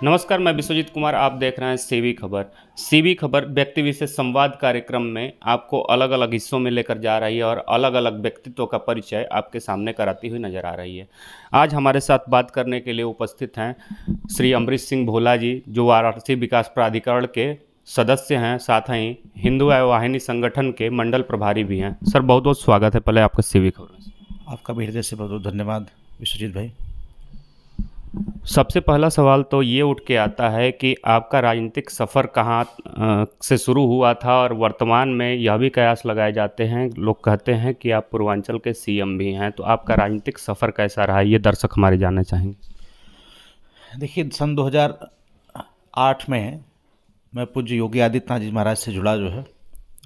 नमस्कार, मैं विश्वजीत कुमार। आप देख रहे हैं सीवी खबर। सीवी खबर व्यक्ति विशेष संवाद कार्यक्रम में आपको अलग-अलग हिस्सों में लेकर जा रही है और अलग-अलग व्यक्तित्व का परिचय आपके सामने कराती हुई नजर आ रही है। आज हमारे साथ बात करने के लिए उपस्थित हैं श्री अमरीश सिंह भोला जी, जो वाराणसी विकास प्राधिकरण के सदस्य हैं, साथ ही हिंदू वाहिनी संगठन के मंडल प्रभारी भी हैं। सर, बहुत-बहुत स्वागत है पहले आपका सीवी खबर में। आपका भी हृदय से बहुत बहुत धन्यवाद विश्वजीत भाई। सबसे पहला सवाल तो ये उठ के आता है कि आपका राजनीतिक सफ़र कहाँ से शुरू हुआ था और वर्तमान में यह भी कयास लगाए जाते हैं, लोग कहते हैं कि आप पूर्वांचल के सीएम भी हैं, तो आपका राजनीतिक सफ़र कैसा रहा, ये दर्शक हमारे जानना चाहेंगे। देखिए, सन 2008 में मैं पूज्य योगी आदित्यनाथ जी महाराज से जुड़ा जो है,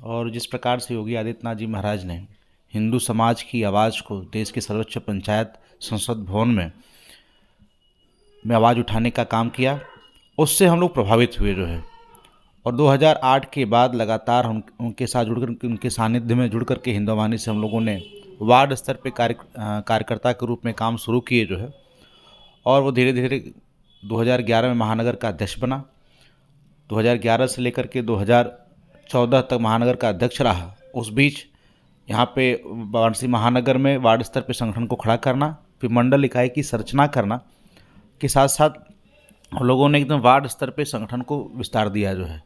और जिस प्रकार से योगी आदित्यनाथ जी महाराज ने हिंदू समाज की आवाज़ को देश के सर्वोच्च पंचायत संसद भवन में आवाज़ उठाने का काम किया, उससे हम लोग प्रभावित हुए जो है। और 2008 के बाद लगातार हम उनके साथ जुड़कर, उनके सानिध्य में जुड़ कर के हिंदू वाहिनी से हम लोगों ने वार्ड स्तर पे कार्यकर्ता के रूप में काम शुरू किए जो है। और वो धीरे धीरे 2011 में महानगर का अध्यक्ष बना। 2011 से लेकर के 2014 तक महानगर का अध्यक्ष रहा। उस बीच यहाँ पे वाराणसी महानगर में वार्ड स्तर पे संगठन को खड़ा करना, फिर मंडल इकाई की संरचना करना के साथ साथ हम लोगों ने एकदम वार्ड स्तर पे संगठन को विस्तार दिया जो है।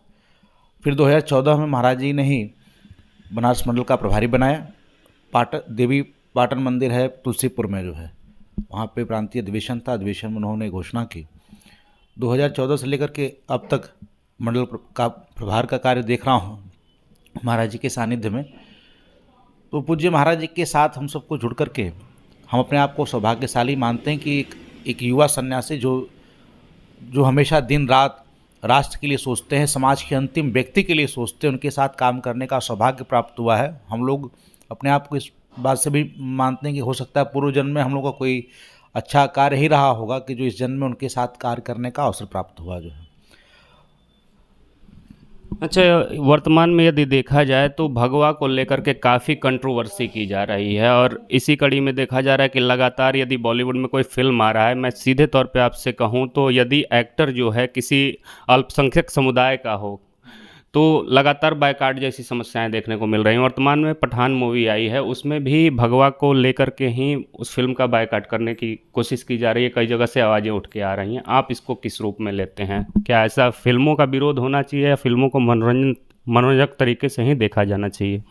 फिर 2014 में महाराज जी ने ही बनारस मंडल का प्रभारी बनाया। देवी पाटन मंदिर है तुलसीपुर में जो है, वहाँ पे प्रांतीय अधिवेशन था। अधिवेशन में उन्होंने घोषणा की। 2014 से लेकर के अब तक मंडल का प्रभार का कार्य देख रहा हूँ महाराज जी के सानिध्य में। तो पूज्य महाराज जी के साथ हम सबको जुड़ कर के हम अपने आप को सौभाग्यशाली मानते हैं कि एक युवा सन्यासी जो हमेशा दिन रात राष्ट्र के लिए सोचते हैं, समाज के अंतिम व्यक्ति के लिए सोचते हैं, उनके साथ काम करने का सौभाग्य प्राप्त हुआ है। हम लोग अपने आप को इस बात से भी मानते हैं कि हो सकता है पूर्व जन्म में हम लोग का कोई अच्छा कार्य ही रहा होगा कि जो इस जन्म में उनके साथ कार्य करने का अवसर प्राप्त हुआ जो है। अच्छा, वर्तमान में यदि देखा जाए तो भगवा को लेकर के काफ़ी कंट्रोवर्सी की जा रही है और इसी कड़ी में देखा जा रहा है कि लगातार यदि बॉलीवुड में कोई फिल्म आ रहा है, मैं सीधे तौर पे आपसे कहूँ तो यदि एक्टर जो है किसी अल्पसंख्यक समुदाय का हो तो लगातार बायकॉट जैसी समस्याएं देखने को मिल रही हैं। वर्तमान में पठान मूवी आई है, उसमें भी भगवा को लेकर के ही उस फिल्म का बायकॉट करने की कोशिश की जा रही है। कई जगह से आवाज़ें उठ के आ रही हैं। आप इसको किस रूप में लेते हैं? क्या ऐसा फिल्मों का विरोध होना चाहिए या फिल्मों को मनोरंजक तरीके से ही देखा जाना चाहिए?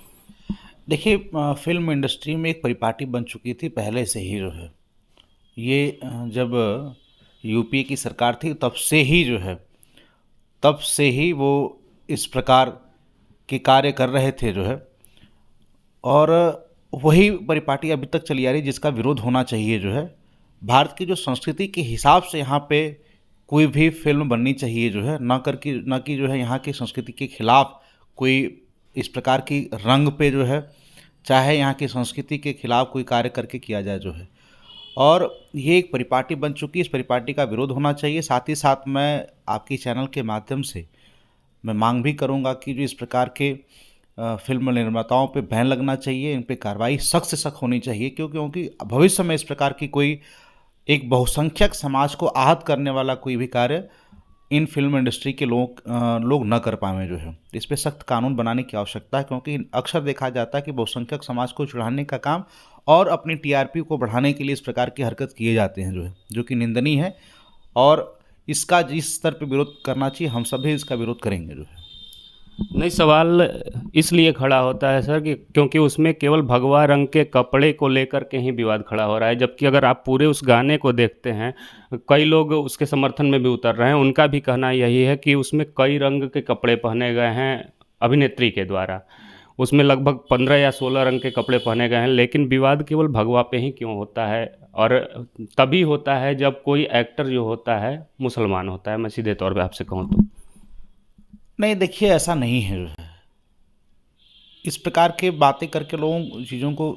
देखिए, फिल्म इंडस्ट्री में एक परिपाटी बन चुकी थी पहले से ही जो है। ये जब यूपीए की सरकार थी तब से ही वो इस प्रकार के कार्य कर रहे थे जो है। और वही परिपाटी अभी तक चली आ रही जिसका विरोध होना चाहिए जो है। भारत की जो संस्कृति के हिसाब से यहाँ पे कोई भी फिल्म बननी चाहिए जो है, न कि जो है यहाँ की संस्कृति के खिलाफ कोई इस प्रकार की रंग पे जो है, चाहे यहाँ की संस्कृति के खिलाफ कोई कार्य करके किया जाए जो है। और ये एक परिपाटी बन चुकी है, इस परिपाटी का विरोध होना चाहिए। साथ ही साथ मैं आपकी चैनल के माध्यम से मैं मांग भी करूंगा कि जो इस प्रकार के फिल्म निर्माताओं पे बैन लगना चाहिए, इन पे कार्रवाई सख्त से सख्त होनी चाहिए, क्योंकि भविष्य में इस प्रकार की कोई एक बहुसंख्यक समाज को आहत करने वाला कोई भी कार्य इन फिल्म इंडस्ट्री के लोग न कर पाएँ जो है। इस पे सख्त कानून बनाने की आवश्यकता है, क्योंकि अक्सर देखा जाता है कि बहुसंख्यक समाज को चढ़ाने का काम और अपनी टीआरपी को बढ़ाने के लिए इस प्रकार की हरकत किए जाते हैं जो है, जो कि निंदनीय है। और इसका जिस स्तर पे विरोध करना चाहिए, हम सभी इसका विरोध करेंगे जो है। नहीं, सवाल इसलिए खड़ा होता है सर कि क्योंकि उसमें केवल भगवा रंग के कपड़े को लेकर के ही विवाद खड़ा हो रहा है, जबकि अगर आप पूरे उस गाने को देखते हैं, कई लोग उसके समर्थन में भी उतर रहे हैं। उनका भी कहना यही है कि उसमें कई रंग के कपड़े पहने गए हैं अभिनेत्री के द्वारा। उसमें लगभग 15 या 16 रंग के कपड़े पहने गए हैं, लेकिन विवाद केवल भगवा पे ही क्यों होता है? और तभी होता है जब कोई एक्टर जो होता है मुसलमान होता है, मैं सीधे तौर पे आपसे कहूँ तो। नहीं, देखिए, ऐसा नहीं है जो है। इस प्रकार के बातें करके लोग चीज़ों को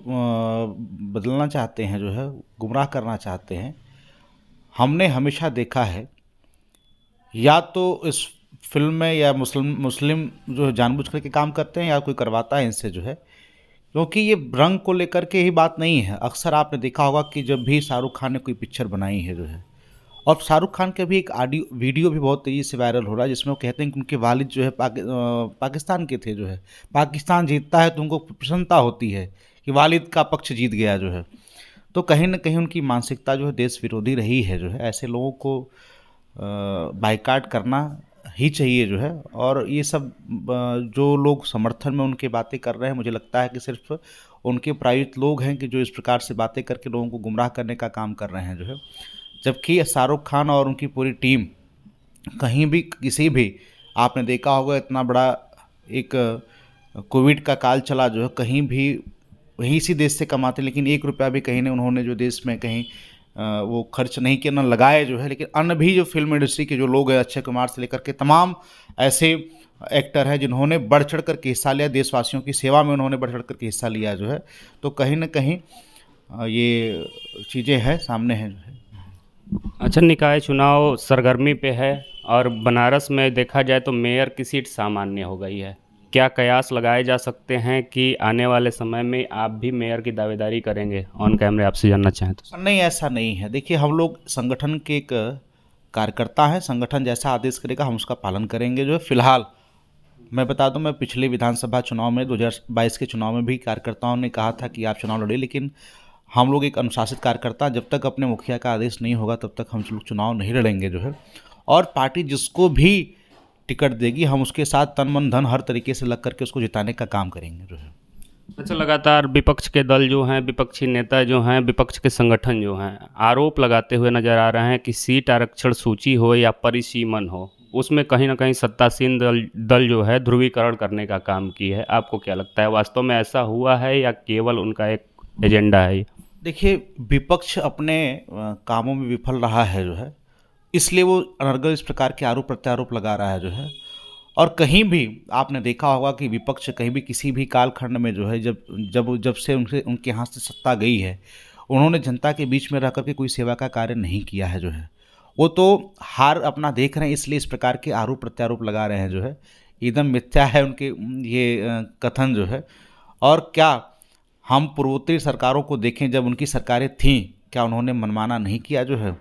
बदलना चाहते हैं जो है, गुमराह करना चाहते हैं। हमने हमेशा देखा है, या तो इस फिल्म में या मुस्लिम जो है जानबूझ करके काम करते हैं, या कोई करवाता है इनसे जो है। क्योंकि ये रंग को लेकर के ही बात नहीं है। अक्सर आपने देखा होगा कि जब भी शाहरुख खान ने कोई पिक्चर बनाई है जो है, और शाहरुख खान का भी एक ऑडियो वीडियो भी बहुत तेज़ी से वायरल हो रहा है, जिसमें वो कहते हैं कि उनके वालिद जो है पाकिस्तान के थे जो है। पाकिस्तान जीतता है तो उनको प्रसन्नता होती है कि वालिद का पक्ष जीत गया जो है। तो कहीं न कहीं उनकी मानसिकता जो है देश विरोधी रही है जो है। ऐसे लोगों को बायकॉट करना ही चाहिए जो है। और ये सब जो लोग समर्थन में उनके बातें कर रहे हैं, मुझे लगता है कि सिर्फ उनके प्रायोजित लोग हैं कि जो इस प्रकार से बातें करके लोगों को गुमराह करने का काम कर रहे हैं जो है। जबकि शाहरुख खान और उनकी पूरी टीम कहीं भी किसी भी, आपने देखा होगा इतना बड़ा एक कोविड का काल चला जो है, कहीं भी वहीं इसी देश से कमाते, लेकिन एक रुपया भी कहीं नहीं उन्होंने जो देश में कहीं वो खर्च नहीं किया, ना लगाए जो है। लेकिन अन्य भी जो फिल्म इंडस्ट्री के जो लोग हैं, अक्षय कुमार से लेकर के तमाम ऐसे एक्टर हैं जिन्होंने बढ़ चढ़ करके हिस्सा लिया, देशवासियों की सेवा में उन्होंने बढ़ चढ़ करके हिस्सा लिया जो है। तो कहीं ना कहीं ये चीज़ें हैं, सामने हैं जो है। अच्छा, निकाय चुनाव सरगर्मी पे है और बनारस में देखा जाए तो मेयर की सीट सामान्य हो गई है। क्या कयास लगाए जा सकते हैं कि आने वाले समय में आप भी मेयर की दावेदारी करेंगे? ऑन कैमरे आपसे जानना चाहें तो। नहीं, ऐसा नहीं है। देखिए, हम लोग संगठन के एक कार्यकर्ता हैं, संगठन जैसा आदेश करेगा हम उसका पालन करेंगे जो है। फिलहाल मैं बता दूं, मैं पिछले विधानसभा चुनाव में 2022 के चुनाव में भी कार्यकर्ताओं ने कहा था कि आप चुनाव लड़िए, लेकिन हम लोग एक अनुशासित कार्यकर्ता, जब तक अपने मुखिया का आदेश नहीं होगा तब तक हम लोग चुनाव नहीं लड़ेंगे जो है। और पार्टी जिसको भी टिकट देगी हम उसके साथ तन मन धन हर तरीके से लग करके उसको जिताने का काम करेंगे जो है। अच्छा, लगातार विपक्ष के दल जो हैं, विपक्षी नेता जो हैं, विपक्ष के संगठन जो हैं, आरोप लगाते हुए नज़र आ रहे हैं कि सीट आरक्षण सूची हो या परिसीमन हो, उसमें कहीं न कहीं सत्तासीन दल जो है ध्रुवीकरण करने का काम की है। आपको क्या लगता है, वास्तव में ऐसा हुआ है या केवल उनका एक एजेंडा है ये? देखिए, विपक्ष अपने कामों में विफल रहा है जो है, इसलिए वो अनर्गल इस प्रकार के आरोप प्रत्यारोप लगा रहा है जो है। और कहीं भी आपने देखा होगा कि विपक्ष कहीं भी किसी भी कालखंड में जो है, जब जब जब से उनसे उनके हाथ से सत्ता गई है, उन्होंने जनता के बीच में रह करके कोई सेवा का कार्य नहीं किया है जो है। वो तो हार अपना देख रहे हैं, इसलिए इस प्रकार के आरोप प्रत्यारोप लगा रहे हैं जो है। एकदम मिथ्या है उनके ये कथन जो है। और क्या हम पूर्वोत्तरी सरकारों को देखें, जब उनकी सरकारें थीं, क्या उन्होंने मनमाना नहीं किया जो है?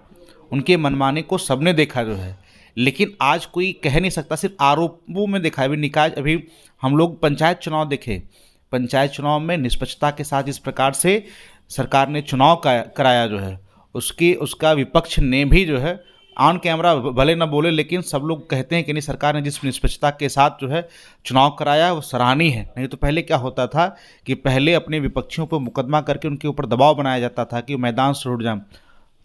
उनके मनमाने को सबने देखा जो है। लेकिन आज कोई कह नहीं सकता, सिर्फ आरोपों में देखा है। अभी निकाय, अभी हम लोग पंचायत चुनाव देखे, पंचायत चुनाव में निष्पक्षता के साथ इस प्रकार से सरकार ने चुनाव कराया जो है, उसकी उसका विपक्ष ने भी जो है ऑन कैमरा भले न बोले, लेकिन सब लोग कहते हैं कि नहीं, सरकार ने जिस निष्पक्षता के साथ जो है चुनाव कराया वो सराहनीय है। नहीं तो पहले क्या होता था कि पहले अपने विपक्षियों पर मुकदमा करके उनके ऊपर दबाव बनाया जाता था कि मैदान से उठ जाए।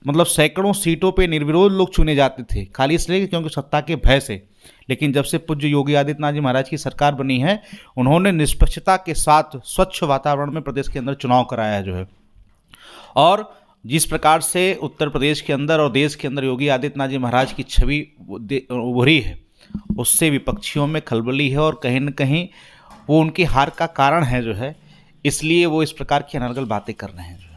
मतलब सैकड़ों सीटों पे निर्विरोध लोग चुने जाते थे, खाली इसलिए क्योंकि सत्ता के भय से। लेकिन जब से पूज्य योगी आदित्यनाथ जी महाराज की सरकार बनी है, उन्होंने निष्पक्षता के साथ स्वच्छ वातावरण में प्रदेश के अंदर चुनाव कराया जो है। और जिस प्रकार से उत्तर प्रदेश के अंदर और देश के अंदर योगी आदित्यनाथ जी महाराज की छवि उभरी है, उससे विपक्षियों में खलबली है और कहीं न कहीं वो उनकी हार का कारण है जो है। इसलिए वो इस प्रकार की अनर्गल बातें कर रहे हैं जो है।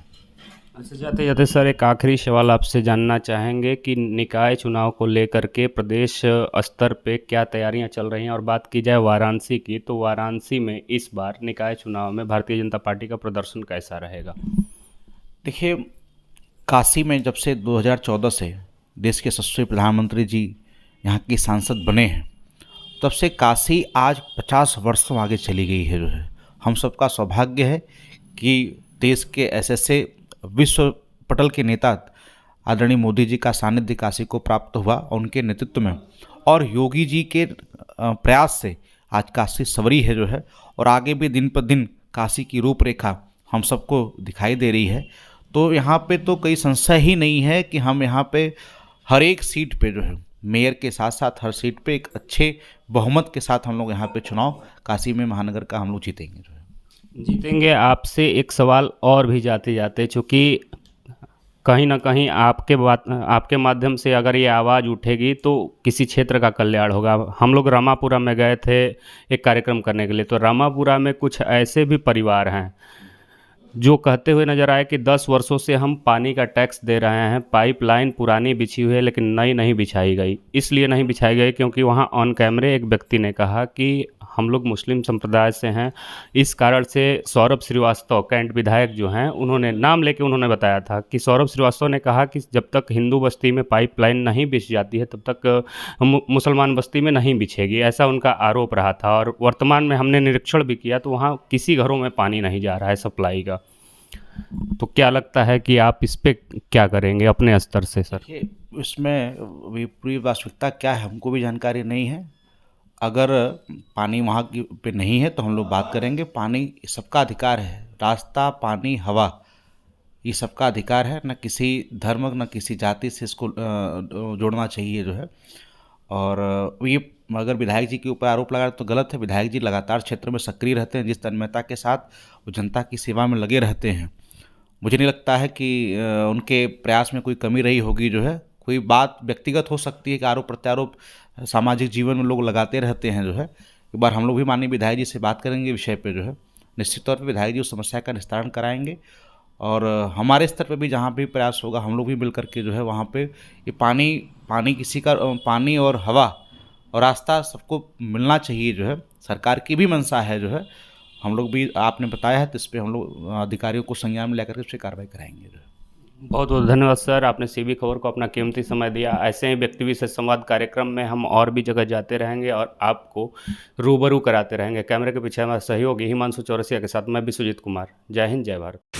अच्छा, जाते जाते सर एक आखिरी सवाल आपसे जानना चाहेंगे कि निकाय चुनाव को लेकर के प्रदेश स्तर पे क्या तैयारियां चल रही हैं? और बात की जाए वाराणसी की, तो वाराणसी में इस बार निकाय चुनाव में भारतीय जनता पार्टी का प्रदर्शन कैसा रहेगा? देखिए, काशी में जब से 2014 से देश के यशस्वी प्रधानमंत्री जी यहाँ के सांसद बने हैं, तब से काशी आज 50 वर्षों आगे चली गई है जो है। हम सबका सौभाग्य है कि देश के ऐसे विश्व पटल के नेता आदरणीय मोदी जी का सानिध्य काशी को प्राप्त हुआ, उनके नेतृत्व में और योगी जी के प्रयास से आज काशी संवरी है जो है। और आगे भी दिन पर दिन काशी की रूपरेखा हम सबको दिखाई दे रही है। तो यहाँ पे तो कोई संशय ही नहीं है कि हम यहाँ पे हर एक सीट पे जो है, मेयर के साथ साथ हर सीट पे एक अच्छे बहुमत के साथ हम लोग यहाँ पे चुनाव काशी में महानगर का हम लोग जीतेंगे जो है। जीतेंगे। आपसे एक सवाल और भी जाते जाते, चूँकि कहीं ना कहीं आपके माध्यम से अगर ये आवाज़ उठेगी तो किसी क्षेत्र का कल्याण होगा। हम लोग रामापुरा में गए थे एक कार्यक्रम करने के लिए, तो रामापुरा में कुछ ऐसे भी परिवार हैं जो कहते हुए नज़र आए कि 10 वर्षों से हम पानी का टैक्स दे रहे हैं, पाइपलाइन पुरानी बिछी हुई है लेकिन नई नहीं बिछाई गई। इसलिए नहीं बिछाई गई क्योंकि वहाँ ऑन कैमरे एक व्यक्ति ने कहा कि हम लोग मुस्लिम संप्रदाय से हैं, इस कारण से सौरभ श्रीवास्तव कैंट विधायक जो हैं, उन्होंने नाम लेके उन्होंने बताया था कि सौरभ श्रीवास्तव ने कहा कि जब तक हिंदू बस्ती में पाइपलाइन नहीं बिछ जाती है, तब तक मुसलमान बस्ती में नहीं बिछेगी, ऐसा उनका आरोप रहा था। और वर्तमान में हमने निरीक्षण भी किया तो वहाँ किसी घरों में पानी नहीं जा रहा है सप्लाई का। तो क्या लगता है कि आप इस पे क्या करेंगे अपने स्तर से सर? देखिए, इसमें पूरी वास्तविकता क्या है हमको भी जानकारी नहीं है। अगर पानी वहाँ की पे नहीं है तो हम लोग बात करेंगे। पानी सबका अधिकार है, रास्ता, पानी, हवा, ये सबका अधिकार है। न किसी धर्म न किसी जाति से इसको जोड़ना चाहिए जो है। और ये अगर विधायक जी के ऊपर आरोप लगा तो गलत है। विधायक जी लगातार क्षेत्र में सक्रिय रहते हैं, जिस तन्मयता के साथ वो जनता की सेवा में लगे रहते हैं, मुझे नहीं लगता है कि उनके प्रयास में कोई कमी रही होगी जो है। कोई बात व्यक्तिगत हो सकती है कि आरोप प्रत्यारोप सामाजिक जीवन में लोग लगाते रहते हैं जो है। एक बार हम लोग भी माननीय विधायक जी से बात करेंगे विषय पे जो है। निश्चित तौर पे विधायक जी उस समस्या का निस्तारण कराएंगे। और हमारे स्तर पे भी जहाँ भी प्रयास होगा हम लोग भी मिल करके जो है वहाँ पे ये पानी पानी किसी का पानी और हवा और रास्ता सबको मिलना चाहिए जो है। सरकार की भी मंशा है जो है। हम लोग भी आपने बताया है तो इस पे हम लोग अधिकारियों को संज्ञान में लेकर के उस पे कार्रवाई कराएंगे जो है। बहुत बहुत धन्यवाद सर, आपने सीबी खबर को अपना कीमती समय दिया। ऐसे ही व्यक्ति विशेष संवाद कार्यक्रम में हम और भी जगह जाते रहेंगे और आपको रूबरू कराते रहेंगे। कैमरे के पीछे हमारा सहयोगी हिमांशु चौरसिया के साथ मैं विश्वजीत कुमार। जय हिंद, जय भारत।